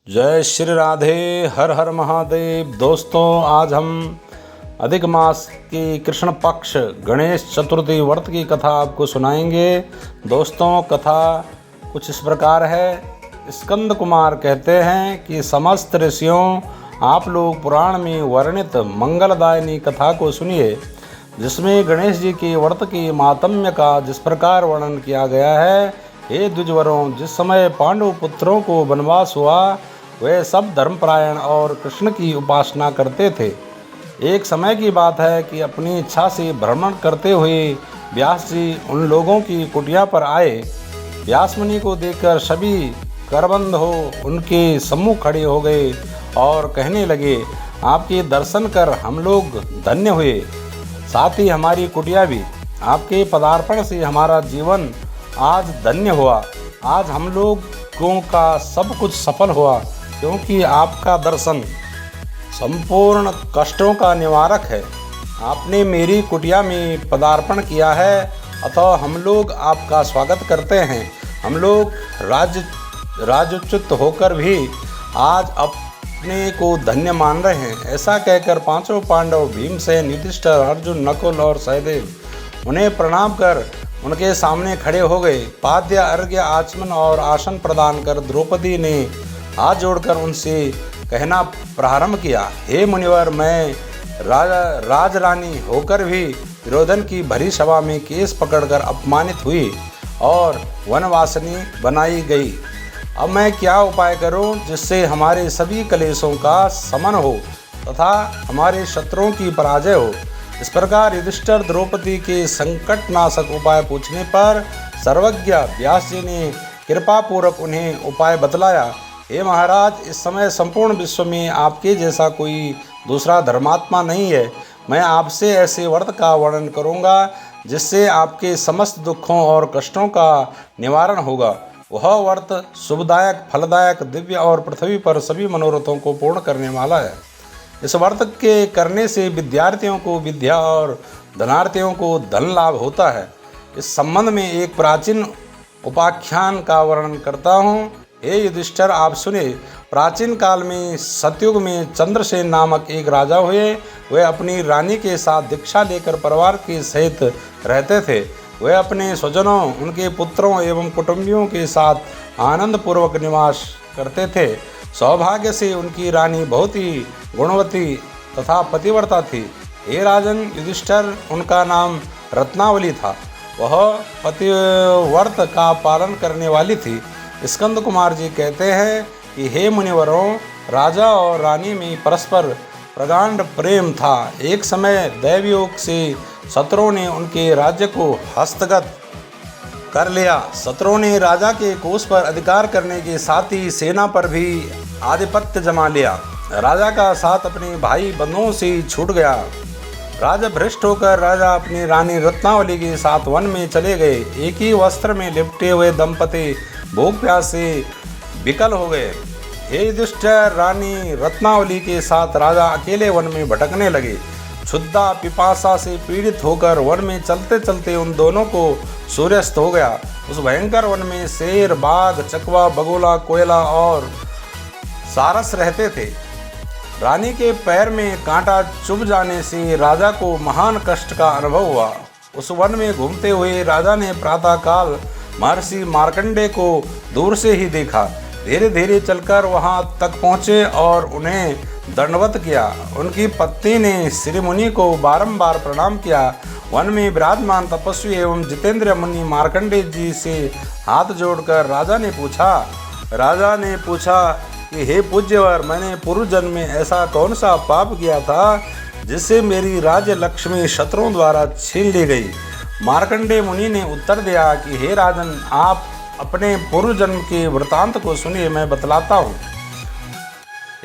जय श्री राधे। हर हर महादेव। दोस्तों, आज हम अधिक मास की कृष्ण पक्ष गणेश चतुर्थी व्रत की कथा आपको सुनाएंगे। दोस्तों, कथा कुछ इस प्रकार है। स्कंद कुमार कहते हैं कि समस्त ऋषियों, आप लोग पुराण में वर्णित मंगलदायिनी कथा को सुनिए, जिसमें गणेश जी के व्रत की मातम्य का जिस प्रकार वर्णन किया गया है। हे द्विजवरों, जिस समय पांडव पुत्रों को वनवास हुआ, वे सब धर्मपरायण और कृष्ण की उपासना करते थे। एक समय की बात है कि अपनी इच्छा से भ्रमण करते हुए व्यास जी उन लोगों की कुटिया पर आए। व्यास मुनि को देखकर सभी करबंद हो उनके सम्मुख खड़े हो गए और कहने लगे, आपके दर्शन कर हम लोग धन्य हुए, साथ ही हमारी कुटिया भी। आपके पदार्पण से हमारा जीवन आज धन्य हुआ। आज हम लोगों का सब कुछ सफल हुआ, क्योंकि आपका दर्शन संपूर्ण कष्टों का निवारक है। आपने मेरी कुटिया में पदार्पण किया है, अतः हम लोग आपका स्वागत करते हैं। हम लोग राजोच्युत होकर भी आज अपने को धन्य मान रहे हैं। ऐसा कहकर पांचों पांडव भीमसेन, युधिष्ठिर, अर्जुन, नकुल और सहदेव उन्हें प्रणाम कर उनके सामने खड़े हो गए। पाद्य, अर्घ्य, आचमन और आसन प्रदान कर द्रौपदी ने हाथ जोड़कर उनसे कहना प्रारंभ किया, हे मुनिवर, मैं राजरानी होकर भी विरोधन की भरी सभा में केस पकड़कर अपमानित हुई और वनवासिनी बनाई गई। अब मैं क्या उपाय करूं जिससे हमारे सभी कलेशों का शमन हो तथा हमारे शत्रुओं की पराजय हो। इस प्रकार युधिष्ठिर द्रौपदी के संकटनाशक उपाय पूछने पर सर्वज्ञ व्यास जी ने कृपापूर्वक उन्हें उपाय बतलाया। हे महाराज, इस समय संपूर्ण विश्व में आपके जैसा कोई दूसरा धर्मात्मा नहीं है। मैं आपसे ऐसे व्रत का वर्णन करूंगा जिससे आपके समस्त दुखों और कष्टों का निवारण होगा। वह व्रत शुभदायक, फलदायक, दिव्य और पृथ्वी पर सभी मनोरथों को पूर्ण करने वाला है। इस व्रत के करने से विद्यार्थियों को विद्या और धनार्थियों को धन लाभ होता है। इस संबंध में एक प्राचीन उपाख्यान का वर्णन करता हूँ। हे युधिष्ठिर, आप सुने। प्राचीन काल में सतयुग में चंद्रसेन नामक एक राजा हुए। वे अपनी रानी के साथ दीक्षा लेकर परिवार के सहित रहते थे। वे अपने स्वजनों, उनके पुत्रों एवं कुटुंबियों के साथ आनंद पूर्वक निवास करते थे। सौभाग्य से उनकी रानी बहुत ही गुणवती तथा पतिव्रता थी। हे राजन युधिष्ठिर, उनका नाम रत्नावली था। वह पतिव्रत का पालन करने वाली थी। स्कंद कुमार जी कहते हैं कि हे मुनिवरों, राजा और रानी में परस्पर प्रगाढ़ प्रेम था। एक समय दैवयोग से शत्रुओं ने उनके राज्य को हस्तगत कर लिया। शत्रुओं ने राजा के कोष पर अधिकार करने के साथ ही सेना पर भी आधिपत्य जमा लिया। राजा का साथ अपने भाई बंधुओं से छूट गया। राजा भ्रष्ट होकर राजा अपनी रानी रत्नावली के साथ वन में चले गए। एक ही वस्त्र में लिपटे हुए दंपति भूख प्यास से विकल हो गए। हे युधिष्ठिर, रानी रत्नावली के साथ राजा अकेले वन में भटकने लगे। क्षुधा पिपासा से पीड़ित होकर वन में चलते चलते उन दोनों को सूर्यास्त हो गया। उस भयंकर वन में शेर, बाघ, चकवा, बगुला, कोयला और सारस रहते थे। रानी के पैर में कांटा चुभ जाने से राजा को महान कष्ट का अनुभव हुआ। उस वन में घूमते हुए राजा ने प्रातःकाल महर्षि मार्कंडेय को दूर से ही देखा। धीरे धीरे चलकर वहां तक पहुंचे और उन्हें दंडवत किया। उनकी पत्नी ने श्री मुनि को बारंबार प्रणाम किया। वन में विराजमान तपस्वी एवं जितेंद्र मुनि मार्कंडेय जी से हाथ जोड़कर राजा ने पूछा कि हे पूज्यवर, मैंने पूर्व जन्म में ऐसा कौन सा पाप किया था जिससे मेरी राज्य लक्ष्मी शत्रुओं द्वारा छीन ली गई। मार्कंडेय मुनि ने उत्तर दिया कि हे राजन, आप अपने पूर्व जन्म के वृतांत को सुनिए, मैं बतलाता हूँ।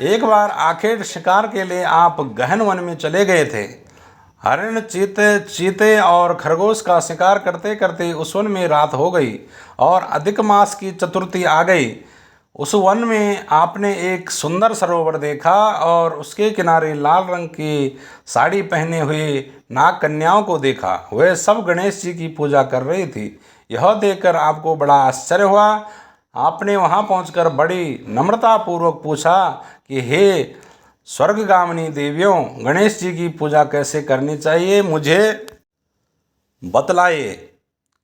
एक बार आखिर शिकार के लिए आप गहन वन में चले गए थे। हरिण, चीते और खरगोश का शिकार करते करते उस वन में रात हो गई और अधिक मास की चतुर्थी आ गई। उस वन में आपने एक सुंदर सरोवर देखा और उसके किनारे लाल रंग की साड़ी पहने हुए नाग कन्याओं को देखा। वे सब गणेश जी की पूजा कर रही थी। यह देखकर आपको बड़ा आश्चर्य हुआ। आपने वहाँ पहुंचकर बड़ी नम्रतापूर्वक पूछा कि हे स्वर्गगामिनी देवियों, गणेश जी की पूजा कैसे करनी चाहिए, मुझे बतलाए।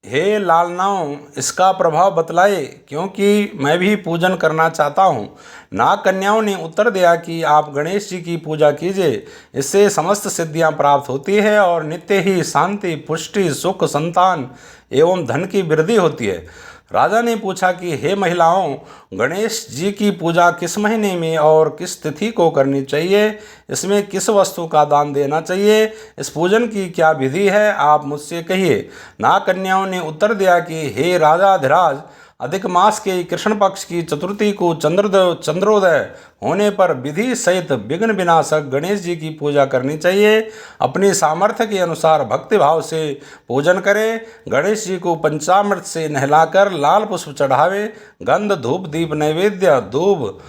हे लालनाओं, इसका प्रभाव बतलाए, क्योंकि मैं भी पूजन करना चाहता हूँ। नाग कन्याओं ने उत्तर दिया कि आप गणेश जी की पूजा कीजिए, इससे समस्त सिद्धियाँ प्राप्त होती है और नित्य ही शांति, पुष्टि, सुख, संतान एवं धन की वृद्धि होती है। राजा ने पूछा कि हे महिलाओं, गणेश जी की पूजा किस महीने में और किस तिथि को करनी चाहिए, इसमें किस वस्तु का दान देना चाहिए, इस पूजन की क्या विधि है, आप मुझसे कहिए। नाग कन्याओं ने उत्तर दिया कि हे राजाधिराज, अधिक मास के कृष्ण पक्ष की चतुर्थी को चंद्रोदय होने पर विधि सहित विघ्न विनाशक गणेश जी की पूजा करनी चाहिए। अपनी सामर्थ्य के अनुसार भक्ति भाव से पूजन करें। गणेश जी को पंचामृत से नहलाकर लाल पुष्प चढ़ावे, गंध, धूप, दीप, नैवेद्य, दूब,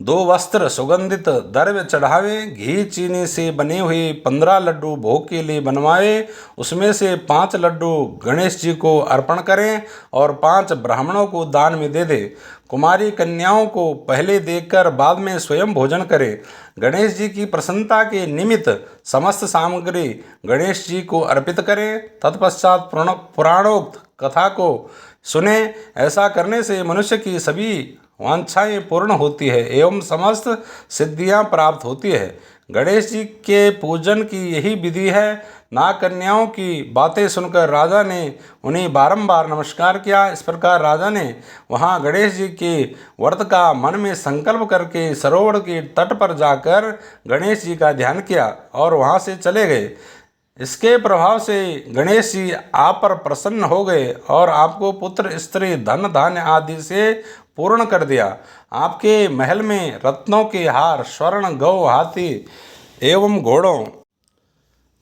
2 वस्त्र, सुगंधित द्रव्य चढ़ावे, घी चीनी से बने हुए 15 लड्डू भोग के लिए बनवाए, उसमें से 5 लड्डू गणेश जी को अर्पण करें और 5 ब्राह्मणों को दान में दे दें। कुमारी कन्याओं को पहले देकर बाद में स्वयं भोजन करें। गणेश जी की प्रसन्नता के निमित्त समस्त सामग्री गणेश जी को अर्पित करें। तत्पश्चात पुराणोक्त कथा को सुने। ऐसा करने से मनुष्य की सभी वांछाएं पूर्ण होती है एवं समस्त सिद्धियां प्राप्त होती है। गणेश जी के पूजन की यही विधि है। नाग कन्याओं की बातें सुनकर राजा ने उन्हें बारंबार नमस्कार किया। इस प्रकार राजा ने वहां गणेश जी के व्रत का मन में संकल्प करके सरोवर के तट पर जाकर गणेश जी का ध्यान किया और वहां से चले गए। इसके प्रभाव से गणेश जी आप पर प्रसन्न हो गए और आपको पुत्र, स्त्री, धन, धान्य आदि से पूर्ण कर दिया। आपके महल में रत्नों के हार, स्वर्ण, गौ, हाथी एवं घोड़ों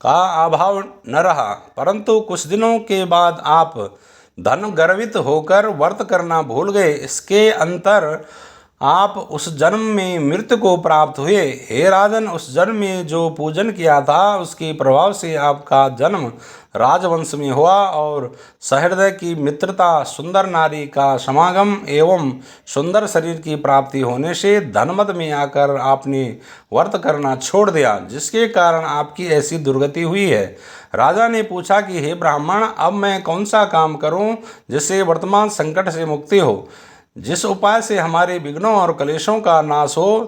का अभाव न रहा। परंतु कुछ दिनों के बाद आप धन गर्वित होकर व्रत करना भूल गए। इसके अंतर आप उस जन्म में मृत्यु को प्राप्त हुए। हे राजन, उस जन्म में जो पूजन किया था उसके प्रभाव से आपका जन्म राजवंश में हुआ और सहृदय की मित्रता, सुंदर नारी का समागम एवं सुंदर शरीर की प्राप्ति होने से धनमद में आकर आपने व्रत करना छोड़ दिया, जिसके कारण आपकी ऐसी दुर्गति हुई है। राजा ने पूछा कि हे ब्राह्मण, अब मैं कौन सा काम करूं जिससे वर्तमान संकट से मुक्ति हो, जिस उपाय से हमारे विघ्नों और क्लेशों का नाश हो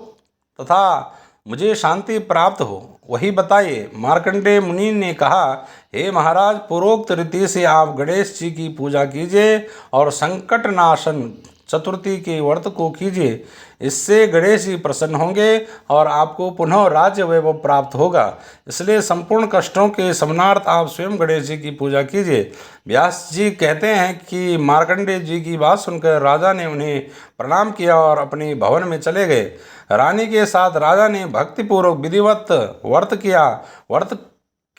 तथा मुझे शांति प्राप्त हो, वही बताइए। मार्कंडेय मुनि ने कहा, हे महाराज, पूर्वोक्त रीति से आप गणेश जी की पूजा कीजिए और संकट नाशन चतुर्थी के व्रत को कीजिए। इससे गणेश जी प्रसन्न होंगे और आपको पुनः राज्य वैभव प्राप्त होगा। इसलिए संपूर्ण कष्टों के शमनार्थ आप स्वयं गणेश जी की पूजा कीजिए। व्यास जी कहते हैं कि मार्कंडेय जी की बात सुनकर राजा ने उन्हें प्रणाम किया और अपने भवन में चले गए। रानी के साथ राजा ने भक्तिपूर्वक विधिवत व्रत किया। व्रत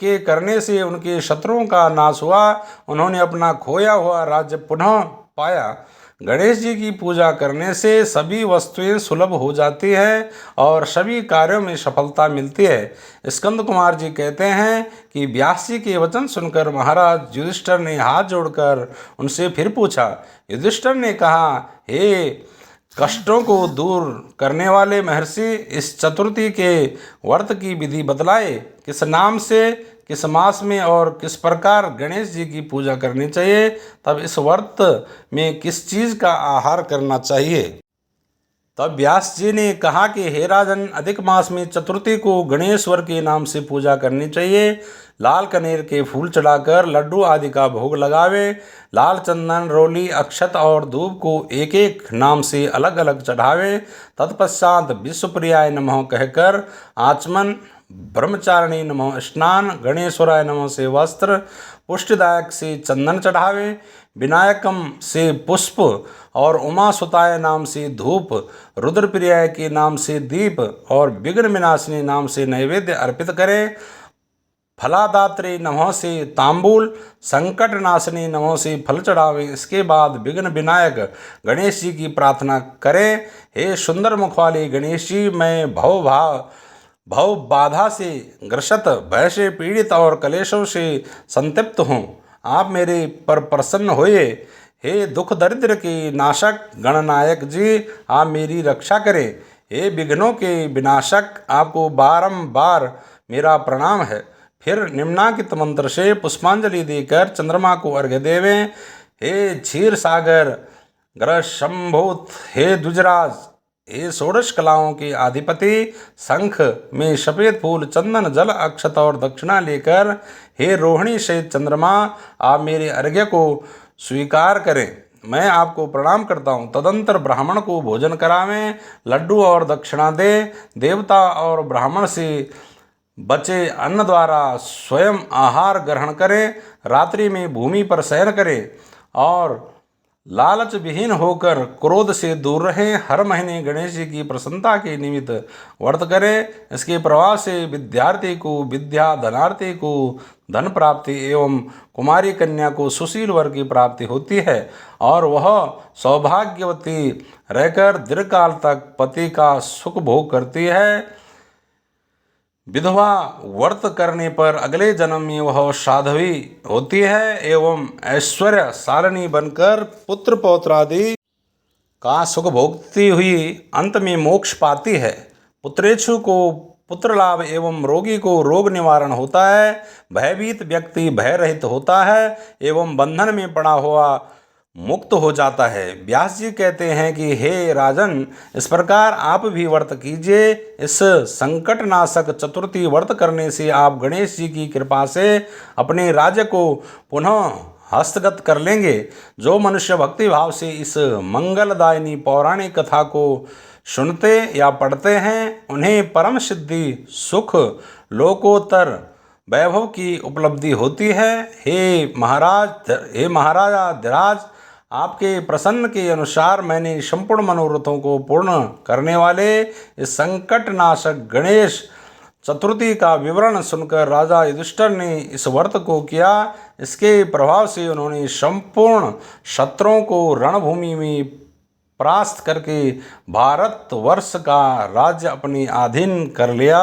के करने से उनके शत्रुओं का नाश हुआ। उन्होंने अपना खोया हुआ राज्य पुनः पाया। गणेश जी की पूजा करने से सभी वस्तुएं सुलभ हो जाती हैं और सभी कार्यों में सफलता मिलती है। स्कंद कुमार जी कहते हैं कि व्यास जी के वचन सुनकर महाराज युधिष्ठिर ने हाथ जोड़कर उनसे फिर पूछा। युधिष्ठिर ने कहा, हे कष्टों को दूर करने वाले महर्षि, इस चतुर्थी के व्रत की विधि बतलाए। किस नाम से, किस मास में और किस प्रकार गणेश जी की पूजा करनी चाहिए, तब इस व्रत में किस चीज़ का आहार करना चाहिए। तब व्यास जी ने कहा कि हे राजन, अधिक मास में चतुर्थी को गणेश्वर के नाम से पूजा करनी चाहिए। लाल कनेर के फूल चढ़ाकर लड्डू आदि का भोग लगावे। लाल चंदन, रोली, अक्षत और धूप को एक एक नाम से अलग अलग चढ़ावे। तत्पश्चात विश्वप्रियाय नमः कहकर आचमन, ब्रह्मचारिणी नमः स्नान, गणेश्वराय नमः से वस्त्र, पुष्टिदायक से चंदन चढ़ावे, विनायकम से पुष्प और उमा सुताय नाम से धूप, रुद्रप्रियाय के नाम से दीप और विघ्न विनाशिनी नाम से नैवेद्य अर्पित करें। फलादात्री नमः से तांबूल, संकट नाशिनी नमः से फल चढ़ावे। इसके बाद विघ्न विनायक गणेश जी की प्रार्थना करें। हे सुंदर मुख वाले गणेश जी, मैं भव बाधा से ग्रसित, भय से पीड़ित और कलेशों से संतप्त हूँ। आप मेरे पर प्रसन्न होइए। हे दुख दरिद्र की नाशक गणनायक जी, आप मेरी रक्षा करें। हे विघ्नों के विनाशक, आपको बारंबार मेरा प्रणाम है। फिर निम्नांकित मंत्र से पुष्पांजलि देकर चंद्रमा को अर्घ्य देवें। हे क्षीर सागर ग्रह शंभूत, हे द्विजराज, हे षोडश कलाओं के अधिपति, शंख में सफेद फूल, चंदन, जल, अक्षत और दक्षिणा लेकर हे रोहिणी सहित चंद्रमा, आप मेरे अर्घ्य को स्वीकार करें। मैं आपको प्रणाम करता हूँ। तदंतर ब्राह्मण को भोजन करावें, लड्डू और दक्षिणा दें। देवता और ब्राह्मण से बचे अन्न द्वारा स्वयं आहार ग्रहण करें। रात्रि में भूमि पर शयन करें और लालच विहीन होकर क्रोध से दूर रहें। हर महीने गणेश जी की प्रसन्नता के निमित्त व्रत करें। इसके प्रभाव से विद्यार्थी को विद्या, धनार्थी को धन प्राप्ति एवं कुमारी कन्या को सुशील वर की प्राप्ति होती है और वह सौभाग्यवती रहकर दीर्घकाल तक पति का सुख भोग करती है। विधवा व्रत करने पर अगले जन्म में वह साध्वी होती है एवं ऐश्वर्यशालिनी बनकर पुत्र पौत्रादि का सुख भोगती हुई अंत में मोक्ष पाती है। पुत्रेच्छु को पुत्र लाभ एवं रोगी को रोग निवारण होता है। भयभीत व्यक्ति भय रहित होता है एवं बंधन में पड़ा हुआ मुक्त हो जाता है। व्यास जी कहते हैं कि हे राजन, इस प्रकार आप भी व्रत कीजिए। इस संकट नाशक चतुर्थी व्रत करने से आप गणेश जी की कृपा से अपने राज्य को पुनः हस्तगत कर लेंगे। जो मनुष्य भक्ति भाव से इस मंगलदायिनी पौराणिक कथा को सुनते या पढ़ते हैं, उन्हें परम सिद्धि, सुख, लोकोत्तर वैभव की उपलब्धि होती है। हे महाराजा धीराज, आपके प्रसन्न के अनुसार मैंने संपूर्ण मनोरथों को पूर्ण करने वाले इस संकट नाशक गणेश चतुर्थी का विवरण सुनकर राजा युधिष्ठिर ने इस व्रत को किया। इसके प्रभाव से उन्होंने संपूर्ण शत्रुओं को रणभूमि में परास्त करके भारतवर्ष का राज्य अपने अधीन कर लिया।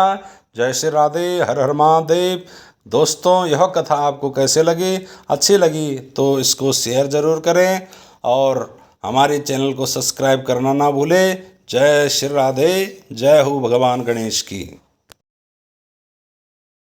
जय श्री राधे, हर हर महादेव। दोस्तों, यह कथा आपको कैसे लगी? अच्छी लगी तो इसको शेयर ज़रूर करें और हमारे चैनल को सब्सक्राइब करना ना भूलें। जय श्री राधे, जय हो भगवान गणेश की।